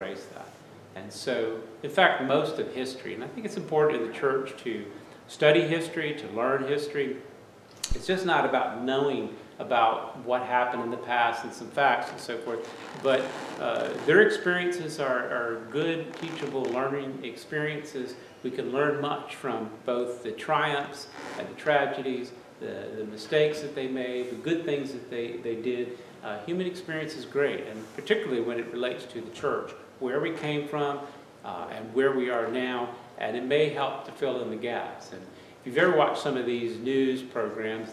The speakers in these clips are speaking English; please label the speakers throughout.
Speaker 1: embrace that. And so, in fact, most of history, and I think it's important in the church to study history, to learn history. It's just not about knowing about what happened in the past and some facts and so forth, but their experiences are good, teachable, learning experiences. We can learn much from both the triumphs and the tragedies, the mistakes that they made, the good things that they did. Human experience is great, and particularly when it relates to the church, where we came from and where we are now, and it may help to fill in the gaps. And if you've ever watched some of these news programs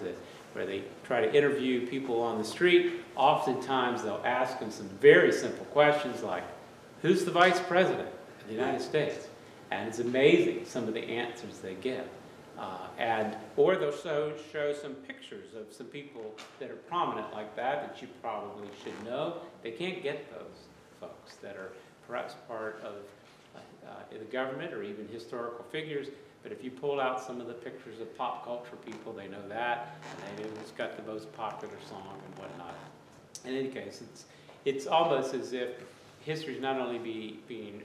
Speaker 1: where they try to interview people on the street, oftentimes they'll ask them some very simple questions like, who's the vice president of the United States? And it's amazing some of the answers they give. Or they'll show some pictures of some people that are prominent like that you probably should know. They can't get those folks that are perhaps part of the government or even historical figures. But if you pull out some of the pictures of pop culture people, they know that, and they know who's got the most popular song and whatnot. In any case, it's almost as if history is not only being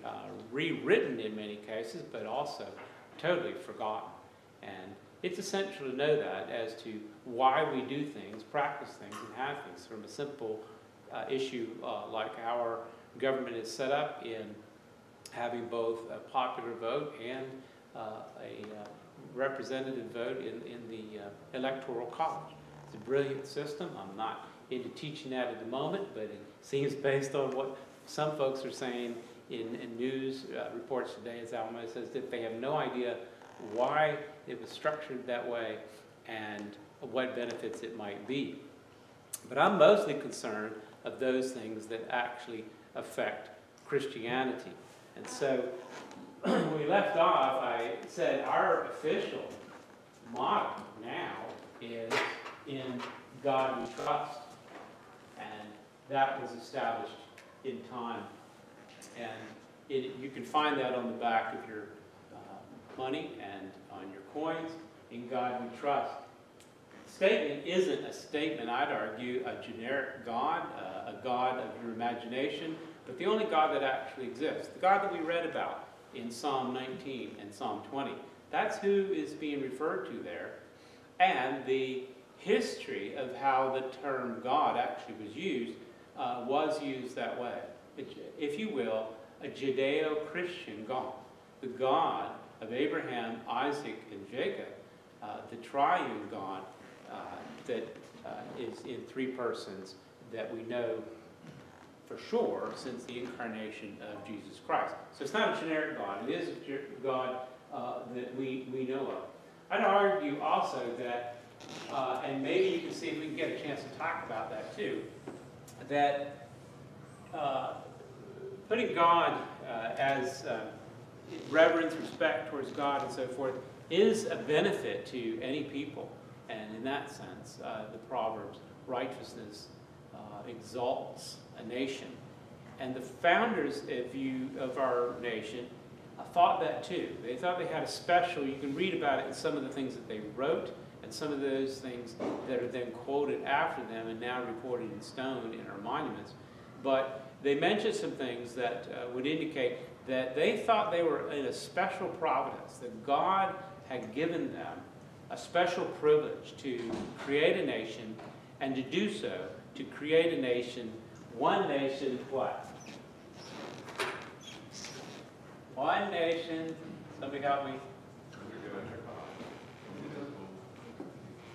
Speaker 1: rewritten in many cases, but also totally forgotten. And it's essential to know that as to why we do things, practice things, and have things from a simple issue like our government is set up in having both a popular vote and a representative vote in the Electoral College. It's a brilliant system. I'm not into teaching that at the moment, but it seems based on what some folks are saying in news reports today, as almost as if they have no idea why it was structured that way and what benefits it might be. But I'm mostly concerned of those things that actually affect Christianity. And so when we left off, I said our official motto now is "In God We Trust," and that was established in time. And you can find that on the back of your money and on your coins. In God we trust. The statement isn't a statement, I'd argue, a generic God, a God of your imagination, but the only God that actually exists. The God that we read about in Psalm 19 and Psalm 20. That's who is being referred to there. And the history of how the term God actually was used that way. If you will, a Judeo-Christian God. The God of Abraham, Isaac, and Jacob, the triune God that is in three persons that we know for sure since the incarnation of Jesus Christ. So it's not a generic God. It is a God that we know of. I'd argue also that, and maybe you can see if we can get a chance to talk about that too, that putting God as reverence, respect towards God, and so forth, is a benefit to any people. And in that sense, the Proverbs, righteousness exalts a nation. And the founders of our nation thought that too. They thought they had a special, you can read about it in some of the things that they wrote, and some of those things that are then quoted after them and now recorded in stone in our monuments. But they mentioned some things that would indicate that they thought they were in a special providence, that God had given them a special privilege to create a nation, and to do so, to create a nation, one nation, what? One nation, somebody help me?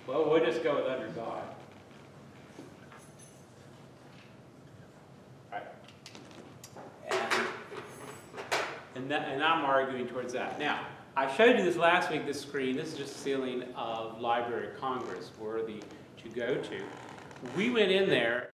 Speaker 1: Well, we'll just go with under God. And I'm arguing towards that. Now, I showed you this last week, this screen. This is just a ceiling of Library of Congress, worthy to go to. We went in there.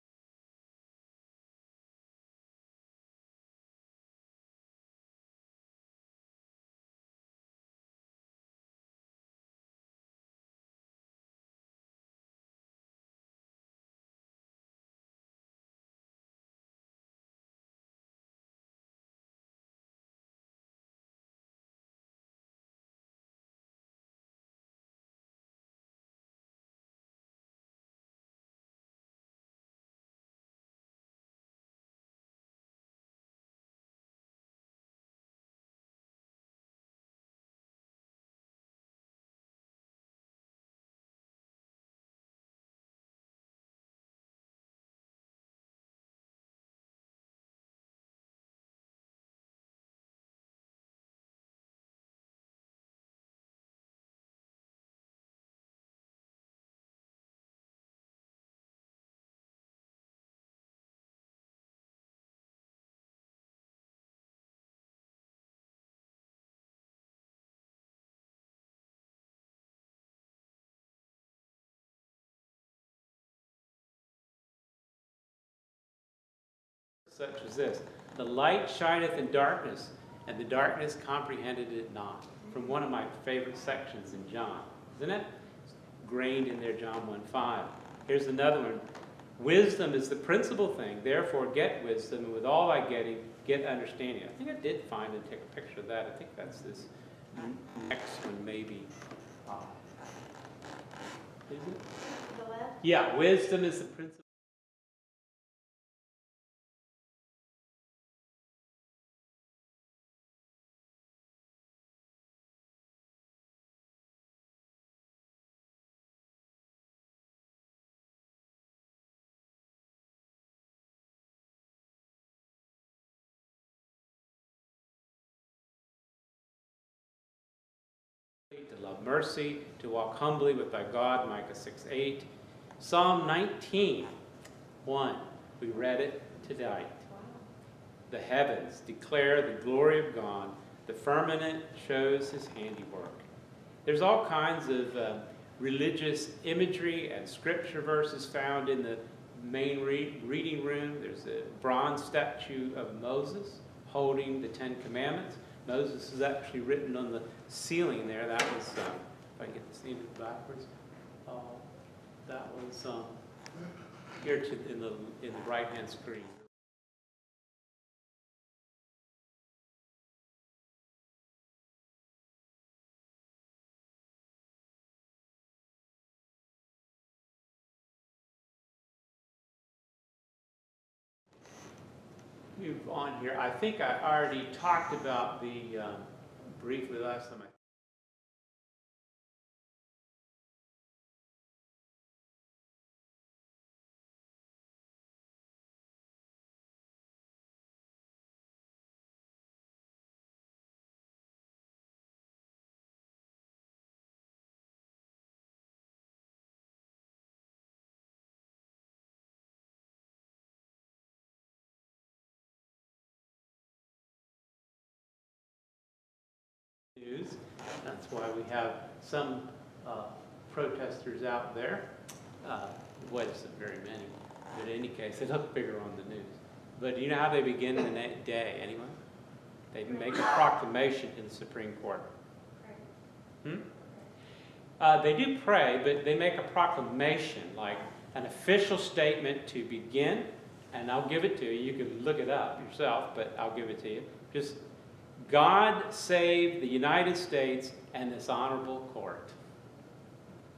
Speaker 1: such as this: "The light shineth in darkness, and the darkness comprehended it not." From one of my favorite sections in John, isn't it? It's grained in there, John 1:5. Here's another one: "Wisdom is the principal thing, therefore get wisdom, and with all thy getting, get understanding." I think I did find and take a picture of that. I think that's this next one, maybe. Is it?
Speaker 2: The left?
Speaker 1: Yeah, wisdom is the principal. To love mercy, to walk humbly with thy God, Micah 6:8. Psalm 19:1. We read it today. The heavens declare the glory of God. The firmament shows his handiwork. There's all kinds of religious imagery and scripture verses found in the main reading room. There's a bronze statue of Moses holding the Ten Commandments. Moses is actually written on the ceiling there. That was, if I can get this needed backwards, that was here in the right-hand screen. Move on here. I think I already talked about the briefly last time. News. That's why we have some protesters out there. Wasn't very many, but in any case, they look bigger on the news. But do you know how they begin the day, anyway? They make a proclamation in the Supreme Court. They do pray, but they make a proclamation, like an official statement to begin, and I'll give it to you. You can look it up yourself, but I'll give it to you. Just, "God save the United States and this honorable court."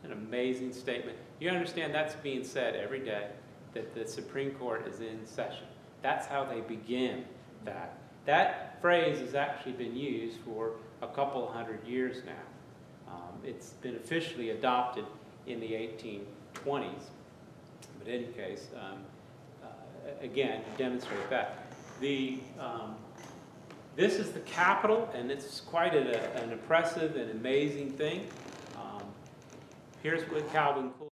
Speaker 1: An amazing statement. You understand that's being said every day, that the Supreme Court is in session. That's how they begin that. That phrase has actually been used for a couple hundred years now. It's been officially adopted in the 1820s. But in any case, again, to demonstrate that. This is the Capitol, and it's quite an impressive and amazing thing. Here's what Calvin Coolidge.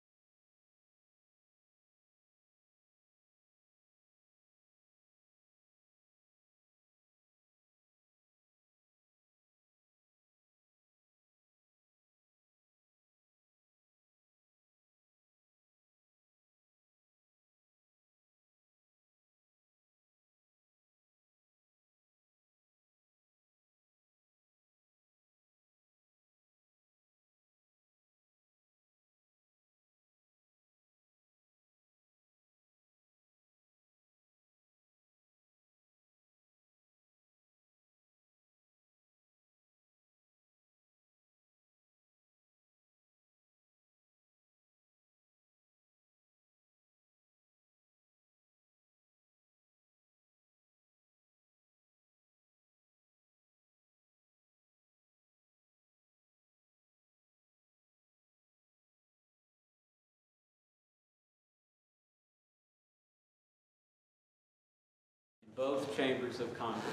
Speaker 1: Both chambers of Congress,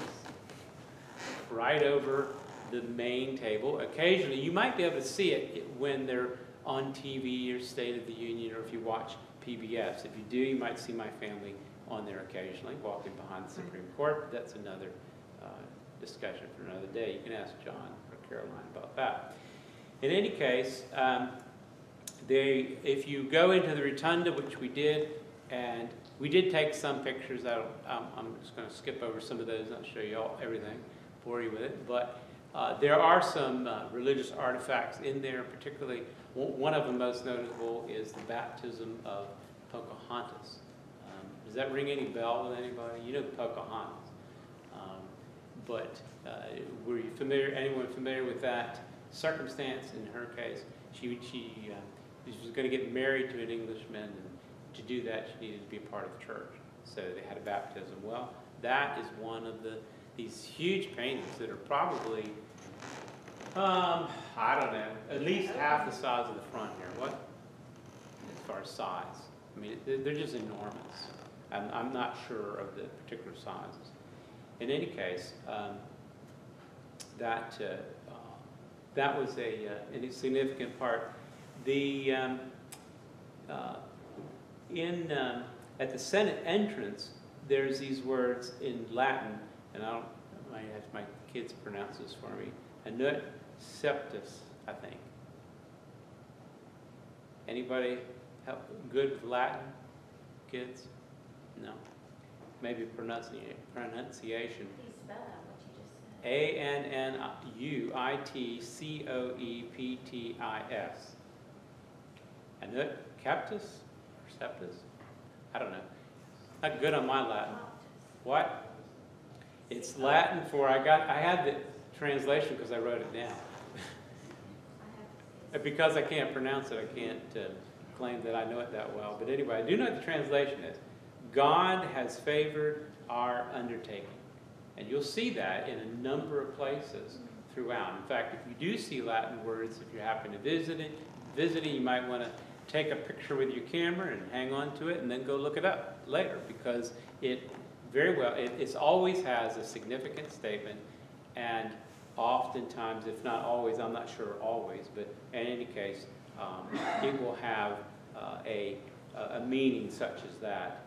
Speaker 1: right over the main table. Occasionally, you might be able to see it when they're on TV or State of the Union, or if you watch PBS. If you do, you might see my family on there occasionally, walking behind the Supreme Court. That's another discussion for another day. You can ask John or Caroline about that. In any case, if you go into the rotunda, which we did, and We did take some pictures. I'm just going to skip over some of those, not show you all everything, bore you with it. But there are some religious artifacts in there, particularly one of them most notable is the baptism of Pocahontas. Does that ring any bell with anybody? You know Pocahontas. But were you familiar, anyone familiar with that circumstance in her case? She was going to get married to an Englishman, and to do that she needed to be a part of the church. So they had a baptism. Well, that is one of these huge paintings that are probably, I don't know, at least half the size of the front here. What? As far as size. I mean, they're just enormous. I'm not sure of the particular sizes. In any case, that was a significant part. The at the Senate entrance, there's these words in Latin, and I might have my kids pronounce this for me. Anut septus, I think. Anybody good with Latin, kids? No. Maybe pronunciation.
Speaker 2: Please spell out what you just said.
Speaker 1: Annuitcoeptis. Anut captus or septus? I don't know. Not good on my Latin. What? It's Latin for I had the translation because I wrote it down. Because I can't pronounce it, I can't claim that I know it that well. But anyway, I do know what the translation is. God has favored our undertaking. And you'll see that in a number of places throughout. In fact, if you do see Latin words, if you happen to visit, you might want to take a picture with your camera and hang on to it and then go look it up later, because it always has a significant statement, and oftentimes, if not always, I'm not sure always, but in any case, it will have a meaning such as that.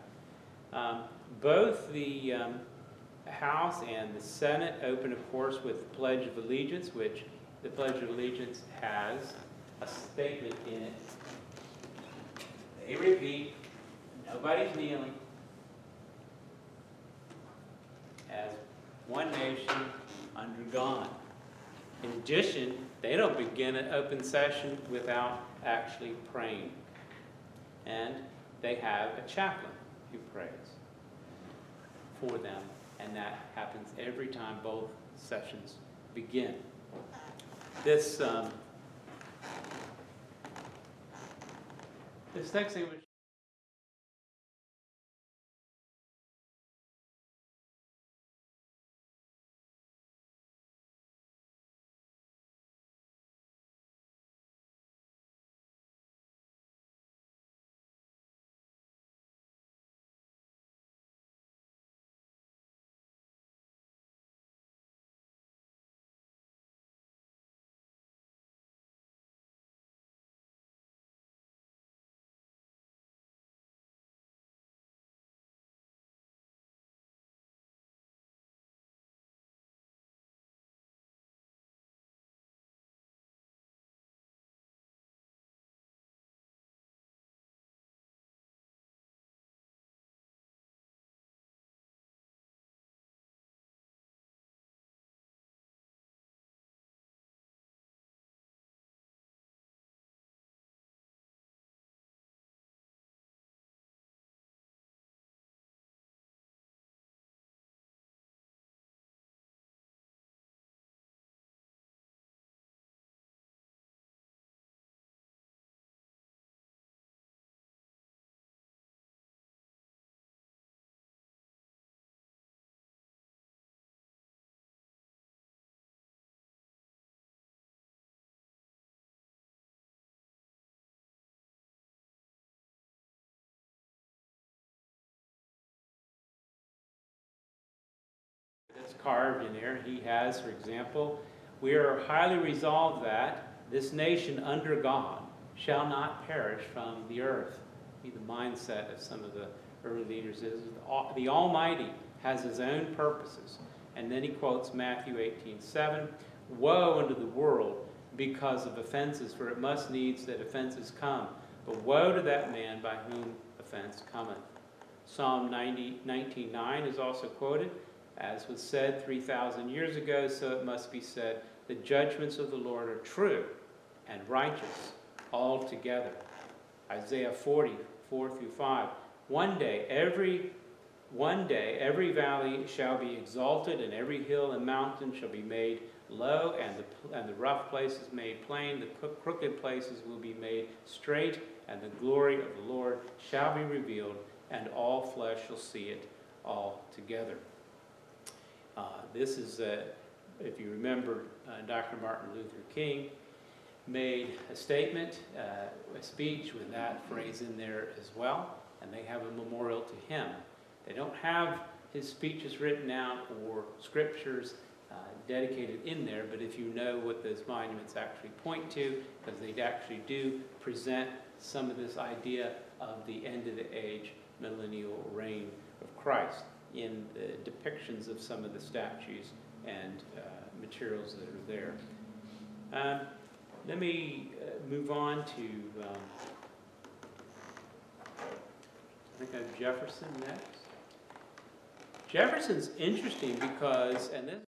Speaker 1: Both the House and the Senate open, of course, with the Pledge of Allegiance, which the Pledge of Allegiance has a statement in it. They repeat, nobody's kneeling, as one nation under God. In addition, they don't begin an open session without actually praying. And they have a chaplain who prays for them, and that happens every time both sessions begin. This next thing was that's carved in there. He has, for example, we are highly resolved that this nation under God shall not perish from the earth. Be the mindset of some of the early leaders is the Almighty has his own purposes. And then he quotes Matthew 18:7, woe unto the world because of offenses, for it must needs that offenses come. But woe to that man by whom offense cometh. Psalm 19:9 is also quoted. As was said 3,000 years ago, so it must be said, the judgments of the Lord are true and righteous altogether. Isaiah 40:4-5. One day every valley shall be exalted, and every hill and mountain shall be made low, and the rough places made plain. The crooked places will be made straight, and the glory of the Lord shall be revealed, and all flesh shall see it all together. This is, if you remember, Dr. Martin Luther King made a statement, a speech with that phrase in there as well, and they have a memorial to him. They don't have his speeches written out or scriptures dedicated in there, but if you know what those monuments actually point to, because they actually do present some of this idea of the end of the age, millennial reign of Christ in the depictions of some of the statues and materials that are there. Let me move on to, I think I have Jefferson next. Jefferson's interesting because, and this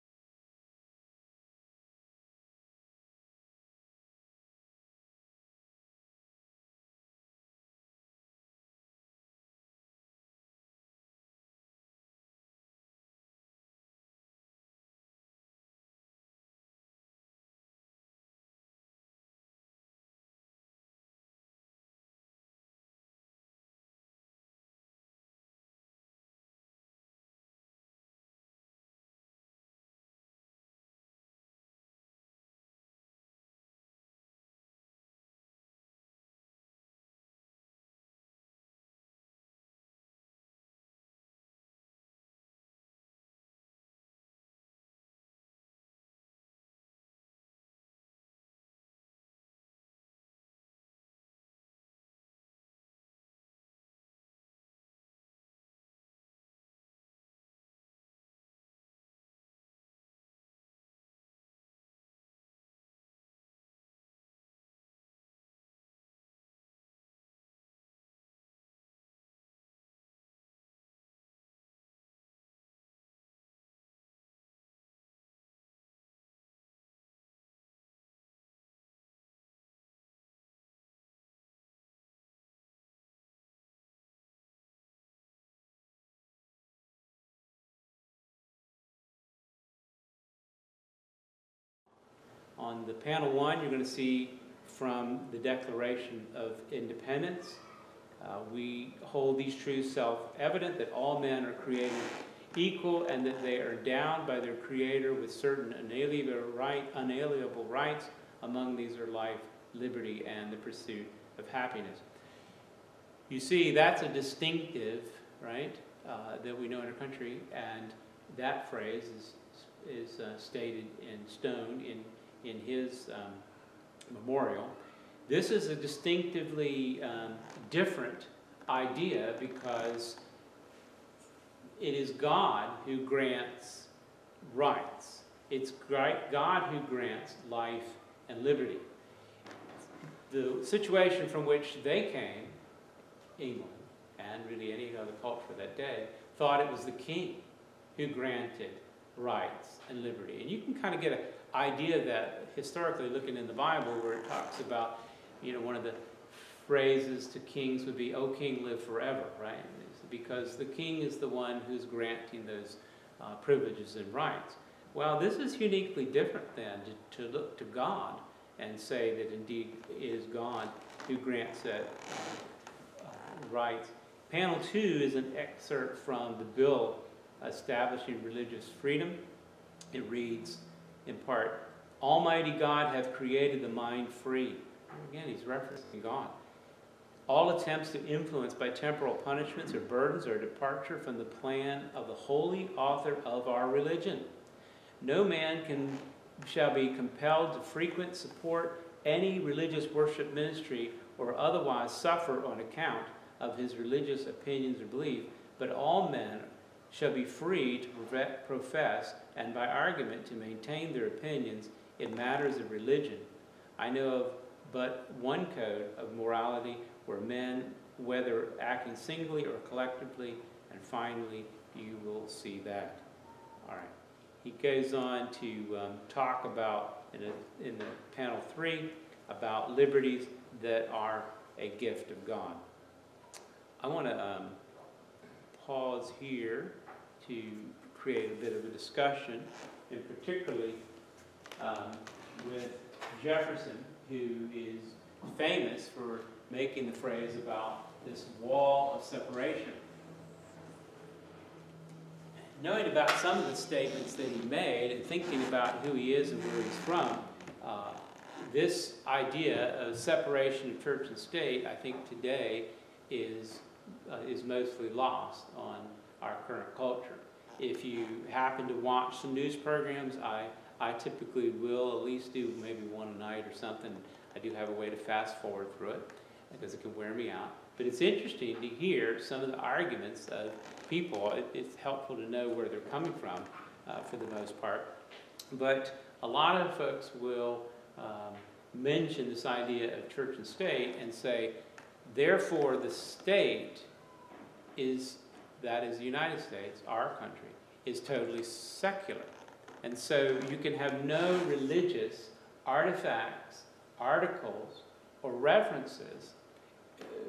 Speaker 1: on the panel one, you're going to see from the Declaration of Independence. We hold these truths self-evident, that all men are created equal and that they are endowed by their Creator with certain unalienable rights. Among these are life, liberty, and the pursuit of happiness. You see, that's a distinctive, right, that we know in our country, and that phrase is stated in stone in his memorial. This is a distinctively different idea because it is God who grants rights. It's God who grants life and liberty. The situation from which they came, England, and really any other culture that day, thought it was the king who granted rights and liberty. And you can kind of get an idea that historically, looking in the Bible, where it talks about, one of the phrases to kings would be, "O king, live forever," right? It's because the king is the one who's granting those privileges and rights. Well, this is uniquely different than to look to God and say that indeed it is God who grants that rights. Panel 2 is an excerpt from the bill establishing religious freedom. It reads, in part, "Almighty God hath created the mind free." Again, he's referencing God. "All attempts to influence by temporal punishments or burdens are a departure from the plan of the holy author of our religion. No man shall be compelled to frequent, support any religious worship ministry or otherwise suffer on account of his religious opinions or belief, but all men shall be free to profess and by argument to maintain their opinions in matters of religion. I know of but one code of morality where men, whether acting singly or collectively, and finally you will see that. All right. He goes on to talk about, in the panel 3, about liberties that are a gift of God. I want to pause here to create a bit of a discussion, and particularly with Jefferson, who is famous for making the phrase about this wall of separation. Knowing about some of the statements that he made and thinking about who he is and where he's from, this idea of separation of church and state, I think today is mostly lost on our current culture. If you happen to watch some news programs, I typically will at least do maybe one a night or something. I do have a way to fast forward through it because it can wear me out. But it's interesting to hear some of the arguments of people. It's helpful to know where they're coming from for the most part. But a lot of folks will mention this idea of church and state and say, therefore the state is, that is the United States, our country, is totally secular. And so you can have no religious artifacts, articles, or references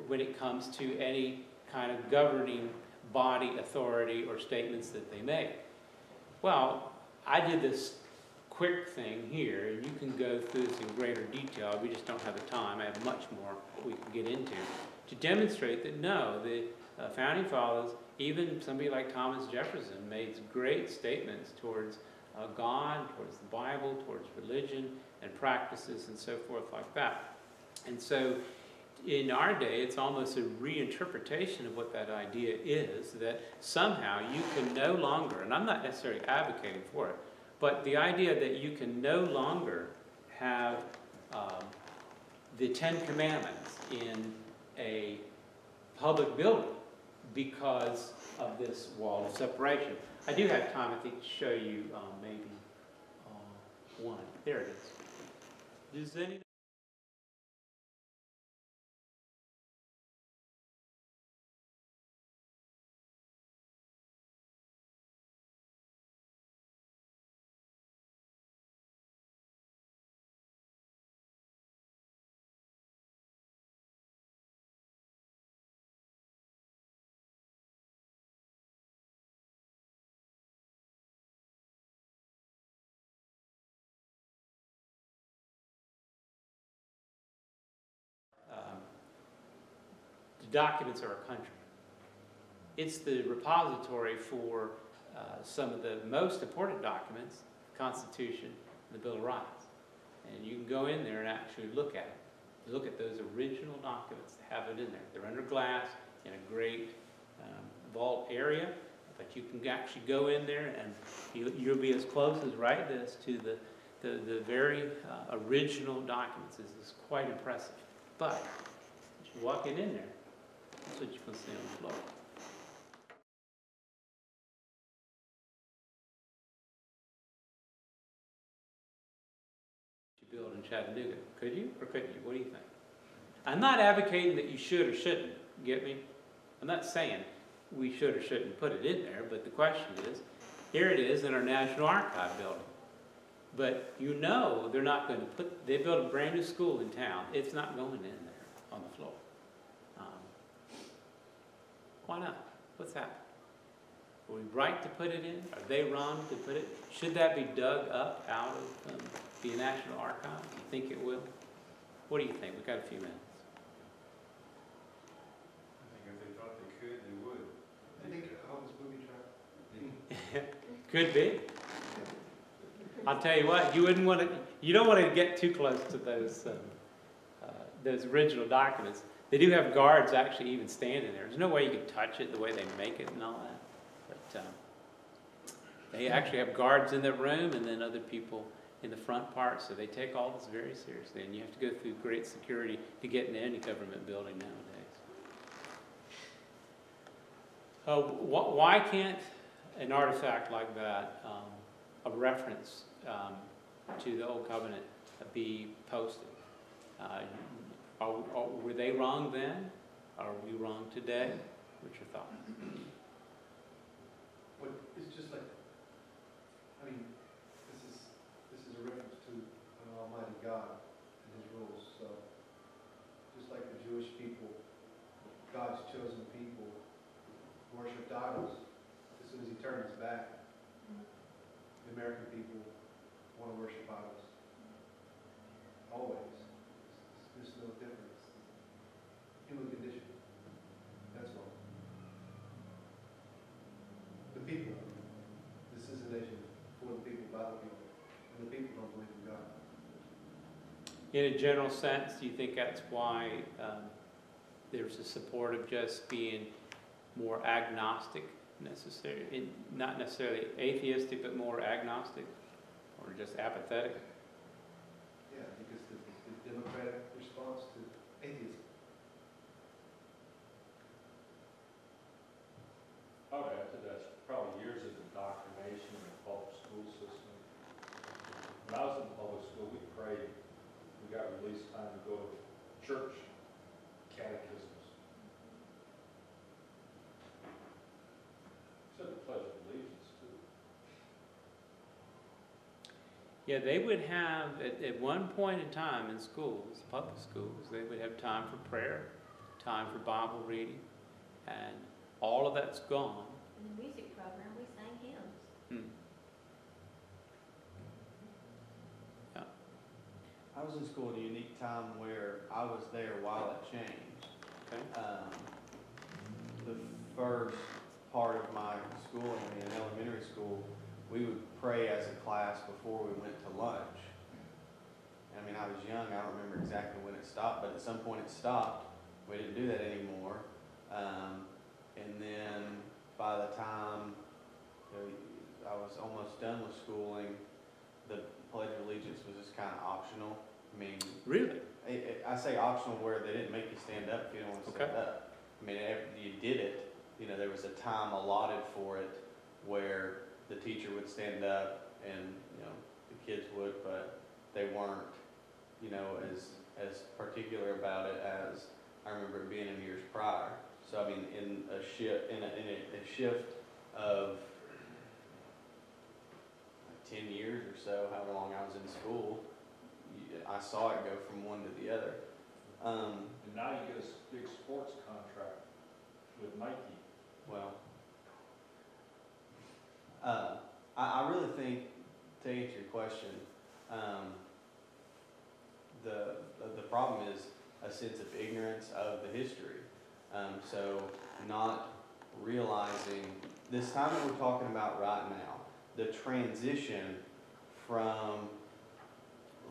Speaker 1: when it comes to any kind of governing body, authority, or statements that they make. Well, I did this quick thing here, and you can go through this in greater detail. We just don't have the time. I have much more we can get into to demonstrate that no, the Founding Fathers, even somebody like Thomas Jefferson, made great statements towards God, towards the Bible, towards religion and practices and so forth like that. And so in our day, it's almost a reinterpretation of what that idea is, that somehow you can no longer, and I'm not necessarily advocating for it, but the idea that you can no longer have the Ten Commandments in a public building because of this wall of separation. I do have time, I think, to show you maybe one. There it is. Does any the documents of our country? It's the repository for some of the most important documents, the Constitution and the Bill of Rights. And you can go in there and actually look at it. Look at those original documents that have it in there. They're under glass in a great vault area, but you can actually go in there and you'll be as close as right this to the very original documents. This is quite impressive. But as you walk in there, that's what you can see on the floor. You build in Chattanooga. Could you or couldn't you? What do you think? I'm not advocating that you should or shouldn't. Get me? I'm not saying we should or shouldn't put it in there, but the question is, here it is in our National Archive building. But you know they're not going to put, they built a brand new school in town. It's not going in there on the floor. Why not? What's happened? Are we right to put it in? Are they wrong to put it? Should that be dug up out of the National Archive? Do you think it will? What do you think? We've got a few minutes.
Speaker 3: I think if they thought they could, they would.
Speaker 4: I think Holmes booby trap.
Speaker 1: Could be. I'll tell you what, you wouldn't want to, you don't want to get too close to those original documents. They do have guards actually even standing there. There's no way you can touch it the way they make it and all that. But they actually have guards in the room and then other people in the front part, so they take all this very seriously. And you have to go through great security to get into any government building nowadays. Why can't an artifact like that, a reference to the Old Covenant, be posted? Were they wrong then? Are we wrong today? What's your thought?
Speaker 4: want to worship idols. Always. There's no difference. Human condition. That's all. The people. This is a nation for the people, by the people. And the people don't believe in God.
Speaker 1: In a general sense, do you think that's why there's a support of just being more agnostic, not necessarily atheistic, but more agnostic, or just apathetic?
Speaker 4: Yeah, because the democratic response to atheism.
Speaker 3: I would add to that, probably years of indoctrination in the public school system. When I was in public school, we prayed. We got release time to go to church catechisms. Said the Pledge of Allegiance, too.
Speaker 1: Yeah, they would have, at one point in time in schools, public schools, they would have time for prayer, time for Bible reading, and all of that's gone.
Speaker 2: In the music program, we sang hymns.
Speaker 1: Hmm. Yeah.
Speaker 5: I was in school at a unique time where I was there while it changed.
Speaker 1: Okay.
Speaker 5: The first part of my schooling in elementary school, we would pray as a class before we went to lunch. I mean, I was young, I don't remember exactly when it stopped, but at some point it stopped. We didn't do that anymore. And then by the time I was almost done with schooling, the Pledge of Allegiance was just kind of optional. I mean,
Speaker 1: Really?
Speaker 5: I say optional where they didn't make you stand up if you don't want to stand
Speaker 1: Okay.
Speaker 5: up. I mean, you did it. You know, there was a time allotted for it where the teacher would stand up and, you know, the kids would, but they weren't, you know, as particular about it as I remember it being in years prior. So I mean, in a shift of 10 years or so, however long I was in school, I saw it go from one to the other.
Speaker 3: And now you get a big sports contract with Nike.
Speaker 5: Well, I really think, to answer your question, the problem is a sense of ignorance of the history. So not realizing this time that we're talking about right now, the transition from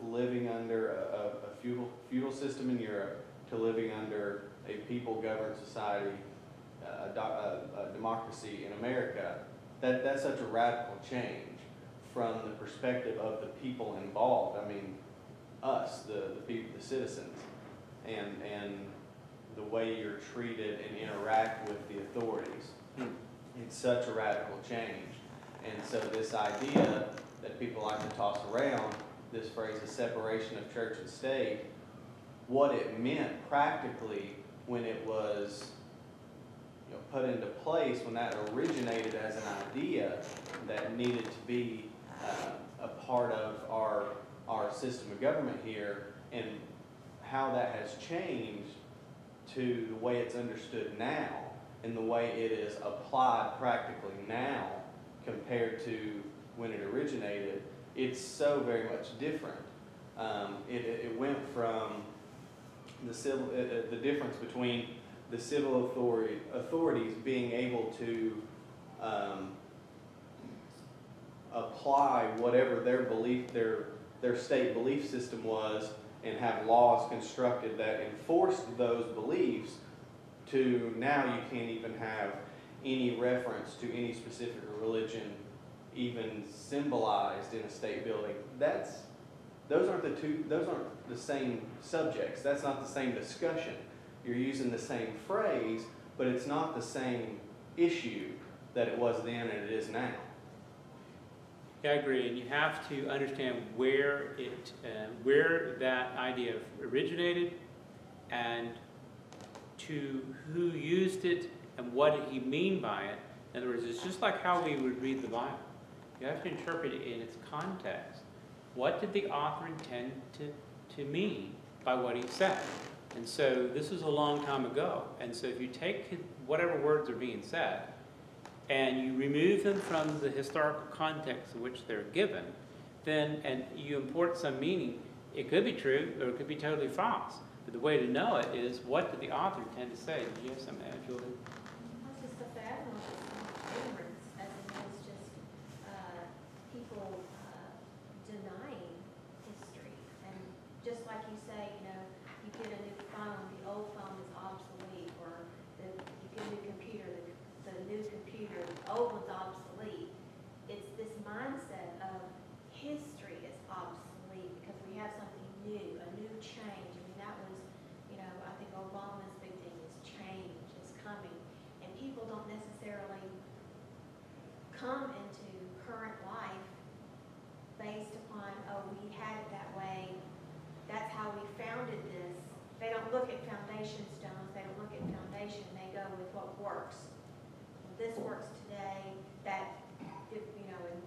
Speaker 5: living under a feudal system in Europe to living under a people-governed society, a democracy in America, that's such a radical change from the perspective of the people involved. I mean, us, the people, the citizens, and the way you're treated and interact with the authorities. It's such a radical change. And so this idea that people like to toss around, this phrase, the separation of church and state, what it meant practically when it was, you know, put into place, when that originated as an idea that needed to be a part of our system of government here, and how that has changed to the way it's understood now and the way it is applied practically now compared to when it originated, it's so very much different. It went from the difference between the civil authorities being able to apply whatever their belief, their state belief system was, and have laws constructed that enforced those beliefs, to now you can't even have any reference to any specific religion even symbolized in a state building. Those aren't the same subjects. That's not the same discussion. You're using the same phrase, but it's not the same issue that it was then and it is now.
Speaker 1: Yeah, I agree, and you have to understand where that idea originated, and to who used it, and what did he mean by it. In other words, it's just like how we would read the Bible. You have to interpret it in its context. What did the author intend to mean by what he said? And so this was a long time ago. And so if you take whatever words are being said and you remove them from the historical context in which they're given, then, and you import some meaning, it could be true or it could be totally false. But the way to know it is, what did the author tend to say? Did you have some, Julie?
Speaker 2: That's just the fact of ignorance, as in it's just people denying history. And just like you say, you know, you get a new phone, the old phone is obsolete, or you get a new computer, the new computer, the old one's obsolete. It's this mindset of history is obsolete because we have something new, a new change. I mean, that was, you know, I think Obama's big thing is change is coming. And people don't necessarily come into current life based upon, oh, we had it that way, that's how we founded this. They don't look at foundation stones, they don't look at foundation, they go with what works. Well, this works today, that, you know, and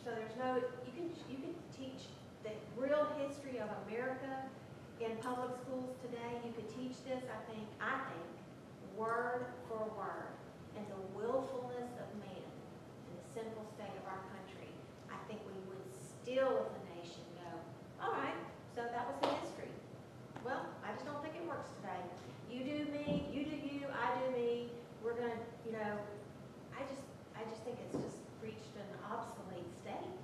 Speaker 2: so there's no, you can teach the real history of America in public schools today. You could teach this, I think, word for word, and the willfulness of man and the sinful state of our country. I think we would still, as a nation, go, all right, so that was the history. Well, I just don't think it works today. You do me, you do you, I do me. We're gonna, you know, I just think it's just reached an obsolete state.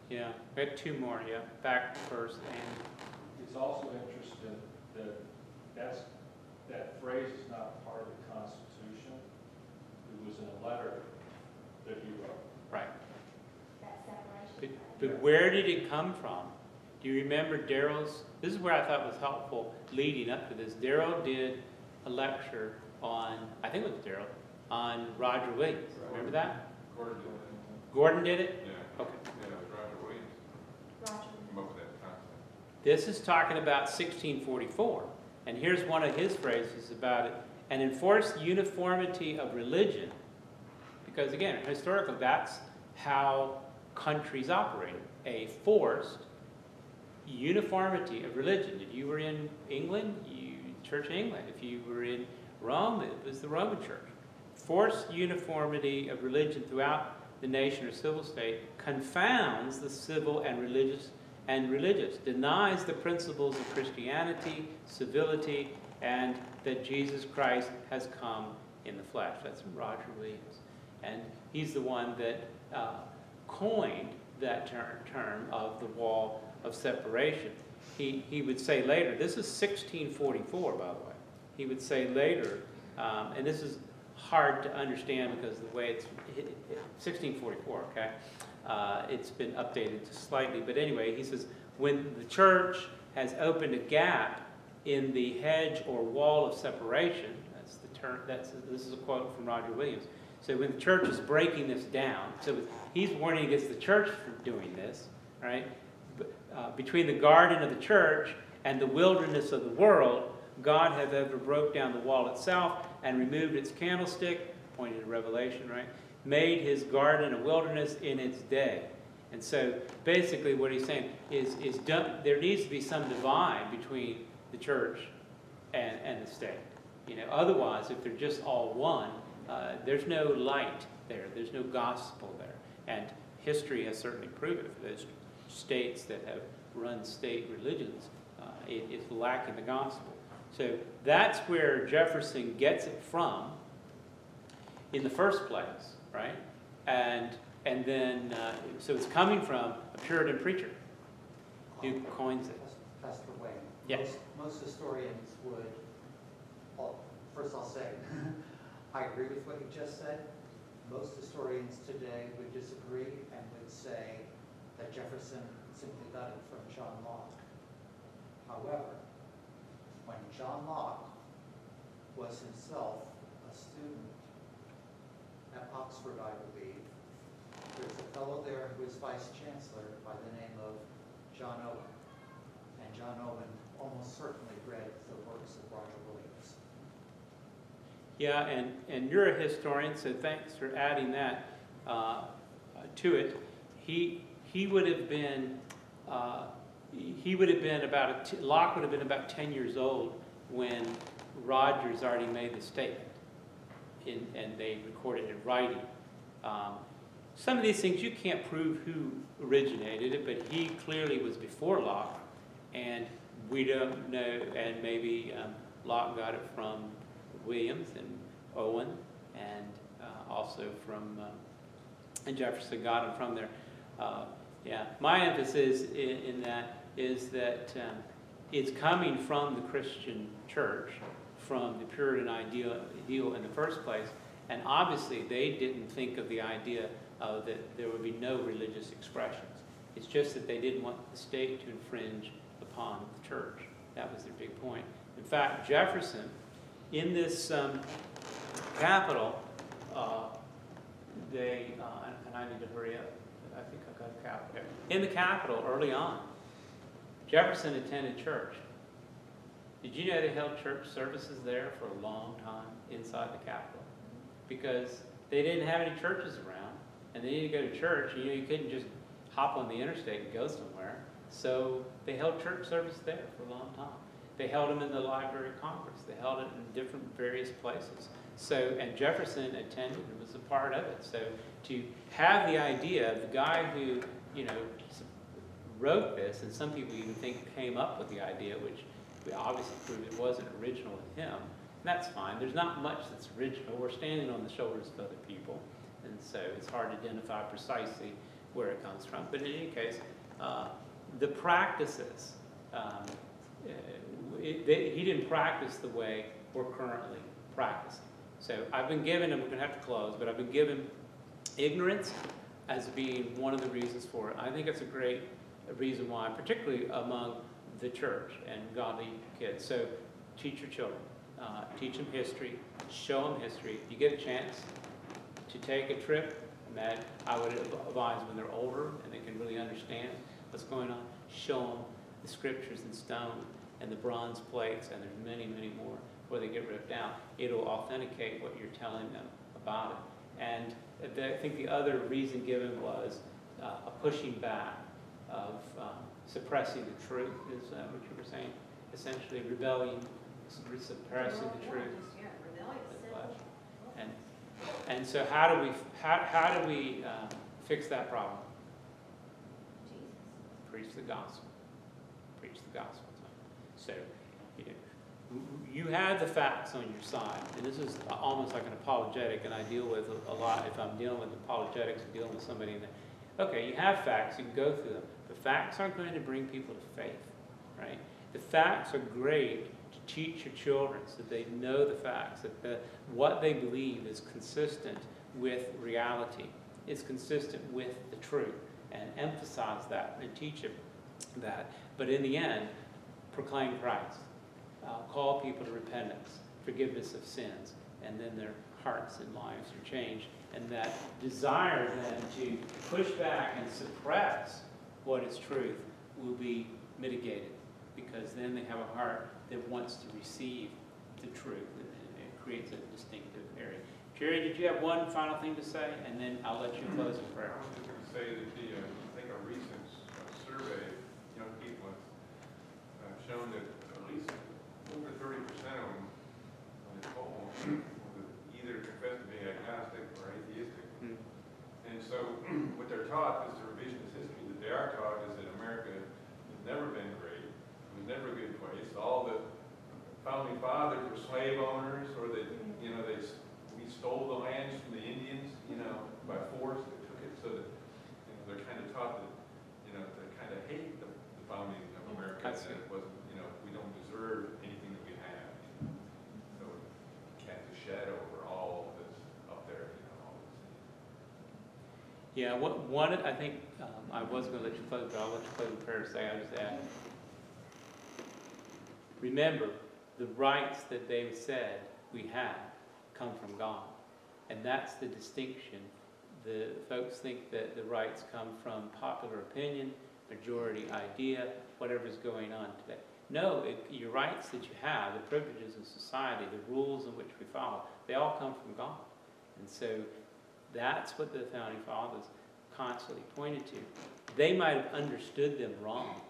Speaker 1: Yeah, we had two more, yeah. Back first, and
Speaker 3: It's also interesting that that phrase is not part of the Constitution. It was in a letter that he wrote.
Speaker 1: right.
Speaker 2: That separation.
Speaker 1: But where did it come from? Do you remember Daryl's? This is where I thought was helpful leading up to this. Daryl did a lecture on, I think it was Daryl, on Roger Williams. Remember that? Gordon did it?
Speaker 6: Yeah.
Speaker 1: Okay.
Speaker 6: Yeah, it was Roger Williams.
Speaker 2: Roger.
Speaker 6: Came up with that concept.
Speaker 1: This is talking about 1644. And here's one of his phrases about it. And enforce uniformity of religion. Because again, historically, that's how countries operate. A forced uniformity of religion. If you were in England, Church of England. If you were in Rome, it was the Roman Church. Forced uniformity of religion throughout the nation or civil state confounds the civil and religious, denies the principles of Christianity, civility, and that Jesus Christ has come in the flesh. That's from Roger Williams. And he's the one that coined that term of the wall of separation. He would say later, this is 1644, by the way. He would say later, and this is hard to understand because the way it's 1644, okay? It's been updated just slightly, but anyway, he says, when the church has opened a gap in the hedge or wall of separation, that's the term, this is a quote from Roger Williams. So when the church is breaking this down, so he's warning against the church for doing this, right? Between the garden of the church and the wilderness of the world, God hath ever broke down the wall itself and removed its candlestick, pointing to Revelation, right? Made his garden a wilderness in its day. And so basically what he's saying is there needs to be some divide between the church and the state. You know, otherwise, if they're just all one, there's no light there. There's no gospel there. And history has certainly proven it for those states that have run state religions. It's lacking the gospel. So that's where Jefferson gets it from in the first place, right? And then, so it's coming from a Puritan preacher who coins it.
Speaker 7: Pastor Wayne.
Speaker 1: Yes.
Speaker 7: Most historians would, well, first I'll say, I agree with what you just said. Most historians today would disagree and would say that Jefferson simply got it from John Locke. However, when John Locke was himself a student at Oxford, I believe, there's a fellow there who was vice chancellor by the name of John Owen. And John Owen almost certainly read the works of Roger Williams.
Speaker 1: Yeah, and you're a historian, so thanks for adding that to it. He would have been about Locke would have been about 10 years old when Rogers already made the statement, and they recorded it in writing. some of these things you can't prove who originated it, but he clearly was before Locke, and we don't know, and maybe Locke got it from Williams and Owen, and also from, and Jefferson got it from there. Yeah, my emphasis in that is that it's coming from the Christian church, from the Puritan ideal in the first place, and obviously they didn't think of the idea that there would be no religious expressions. It's just that they didn't want the state to infringe upon the church. That was their big point. In fact, Jefferson, in this capital, and I need to hurry up. I think I've got a capital. In the capital, early on, Jefferson attended church. Did you know they held church services there for a long time inside the Capitol? Because they didn't have any churches around, and they needed to go to church. You couldn't just hop on the interstate and go somewhere. So they held church service there for a long time. They held them in the Library of Congress. They held it in different various places. So, and Jefferson attended and was a part of it. So to have the idea of the guy who, wrote this, and some people even think came up with the idea, which we obviously proved it wasn't original with him, and that's fine. There's not much that's original. We're standing on the shoulders of other people, and so it's hard to identify precisely where it comes from. But in any case, the practices, he didn't practice the way we're currently practicing. So I've been given, and we're going to have to close, but I've been given ignorance as being one of the reasons for it. I think it's a great reason why, particularly among the church and godly kids. So teach your children. Teach them history. Show them history. If you get a chance to take a trip, and that I would advise when they're older and they can really understand what's going on, show them the scriptures in stone and the bronze plates, and there's many, many more before they get ripped out. It'll authenticate what you're telling them about it. And I think the other reason given was a pushing back of suppressing the truth, is what you were saying. Essentially, rebellion, suppressing the truth.
Speaker 2: Yeah, rebellious.
Speaker 1: And so how do we fix that problem?
Speaker 2: Jesus.
Speaker 1: Preach the gospel. Preach the gospel. So, you have the facts on your side, and this is almost like an apologetic, and I deal with a lot if I'm dealing with apologetics and dealing with somebody in there. Okay, you have facts, you can go through them. The facts aren't going to bring people to faith, right? The facts are great to teach your children so that they know the facts, that what they believe is consistent with reality. It's consistent with the truth, and emphasize that and teach them that. But in the end, proclaim Christ. Call people to repentance, forgiveness of sins, and then their hearts and lives are changed. And that desire then to push back and suppress what is truth will be mitigated, because then they have a heart that wants to receive the truth, and it creates a distinctive area. Jerry, did you have one final thing to say? And then I'll let you close in prayer.
Speaker 6: I was just going to say that I think a recent survey of young people has shown that at least over 30% of them on the poll either confess to being agnostic or atheistic. And so what they're taught is the revisionist history that they are taught is that America has never been great. It was never a good place. All the founding fathers were slave owners, or that we stole the lands from the Indians, by force. They took it, so that they're kind of taught that they kind of hate the founding of America. And that it wasn't, we don't deserve anything that we have. So it casts a shadow over all that's up there. All this.
Speaker 1: Yeah, one, I think, I was going to let you close, but I'll let you close with prayer. Say, I just add, remember, the rights that they said we have come from God. And that's the distinction. The folks think that the rights come from popular opinion, majority idea, whatever's going on today. No, your rights that you have, the privileges of society, the rules in which we follow, they all come from God. And so that's what the founding fathers constantly pointed to. They might have understood them wrong.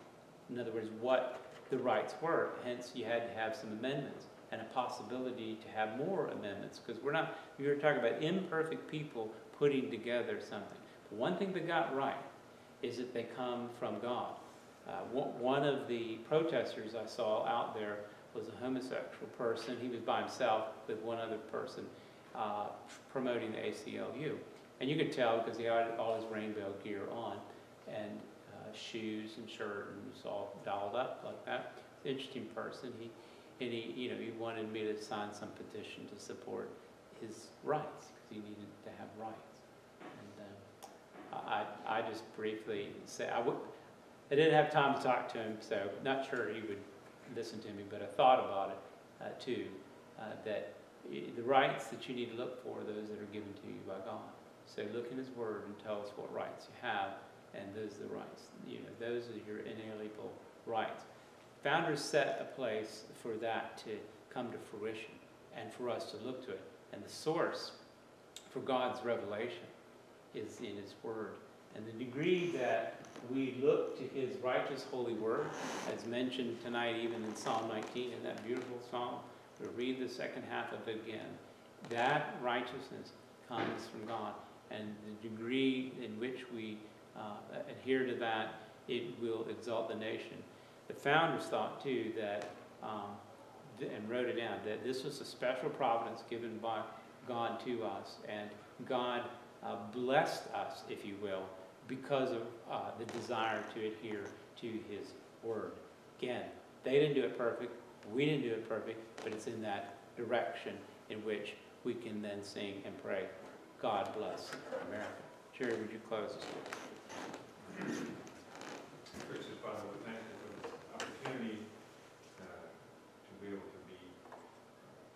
Speaker 1: In other words, what the rights were. Hence, you had to have some amendments and a possibility to have more amendments, because we were talking about imperfect people putting together something. one thing they got right is that they come from God. One of the protesters I saw out there was a homosexual person. He was by himself with one other person promoting the ACLU. And you could tell because he had all his rainbow gear on, and shoes and shirt, and it was all dolled up like that. Interesting person. He wanted me to sign some petition to support his rights because he needed to have rights. And I just briefly say I didn't have time to talk to him, so not sure he would listen to me, but I thought about it too, that the rights that you need to look for are those that are given to you by God. So look in His Word and tell us what rights you have, and those are the rights. Those are your inalienable rights. Founders set a place for that to come to fruition and for us to look to it. And the source for God's revelation is in His Word. And the degree that we look to His righteous holy Word, as mentioned tonight even in Psalm 19, in that beautiful psalm, we'll read the second half of it again. That righteousness comes from God. And the degree in which we adhere to that, it will exalt the nation. The founders thought too that, and wrote it down, that this was a special providence given by God to us, and God blessed us, if you will, because of the desire to adhere to His Word. Again, they didn't do it perfect, we didn't do it perfect, but it's in that direction in which we can then sing and pray, God bless America. Jerry, would you close us?
Speaker 6: Gracious Father, we thank you for this opportunity to be able to be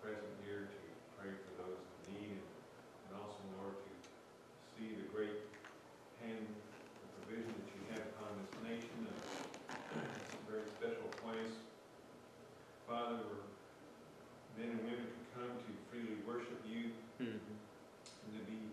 Speaker 6: present here to pray for those in need, and also, Lord, to see the great hand of provision that you have upon this nation, and it's a very special place. Father, where men and women can come to freely worship you, and to be